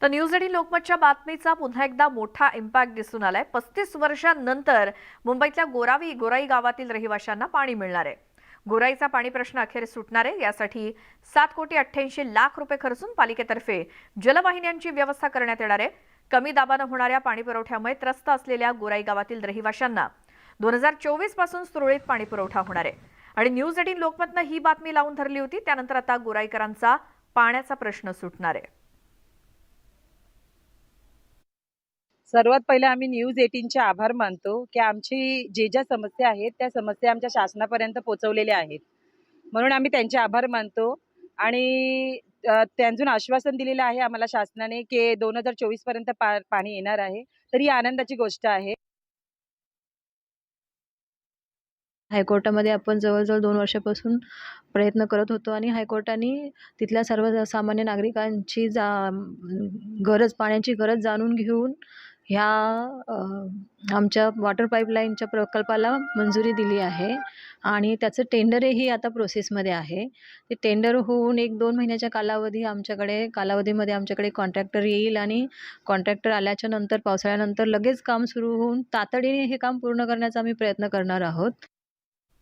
तर न्यूज 18 लोकमतच्या बातमीचा पुन्हा एकदा मोठा इम्पॅक्ट दिसून आलाय। 35 वर्षांनंतर मुंबईतल्या गोराई गावातील रहिवाशांना पाणी मिळणार आहे। गोराईचा पाणी प्रश्न अखेर सुटणार आहे। यासाठी 7,88,00,000 रुपये खर्चून पालिकेतर्फे जलवाहिन्यांची व्यवस्था करण्यात येणार आहे। कमी दाबाने होणाऱ्या पाणी पुरवठ्यामुळे त्रस्त असलेल्या गोराई गावातील रहिवाशांना 2024 पासून सुरळीत पाणी पुरवठा होणार आहे। आणि न्यूज 18 लोकमतने ही बातमी लावून धरली होती। त्यानंतर आता गोराईकरांचा पाण्याचा प्रश्न सुटणार आहे। सर्वात पहिले आम्ही न्यूज 18चे आभार मानतो की आमची ज्या समस्या आहेत त्या समस्या आमच्या शासनापर्यंत पोहोचवलेल्या आहेत, म्हणून आम्ही त्यांचे आभार मानतो। आणि त्यांजून आश्वासन दिलेलं आहे आम्हाला शासनाने की 2024 पर्यंत पाणी येणार आहे, तर ही आनंदाची गोष्ट आहे। हायकोर्टामध्ये आपण जवळ-जवळ 2 वर्षापासून प्रयत्न करत होतो आणि हायकोर्टाने तिथल्या सर्व सामान्य नागरिकांची पाण्याची गरज जाणून घेऊन ह्या आमच्या वॉटर पाईपलाईनच्या प्रकल्पाला मंजुरी दिली आहे आणि त्याचं टेंडरही आता प्रोसेसमध्ये आहे। ते टेंडर होऊन 1-2 महिन्याच्या कालावधीमध्ये आमच्याकडे कॉन्ट्रॅक्टर येईल आणि कॉन्ट्रॅक्टर आल्याच्या नंतर पावसाळ्यानंतर लगेच काम सुरू होऊन तातडीने हे काम पूर्ण करण्याचा आम्ही प्रयत्न करणार आहोत।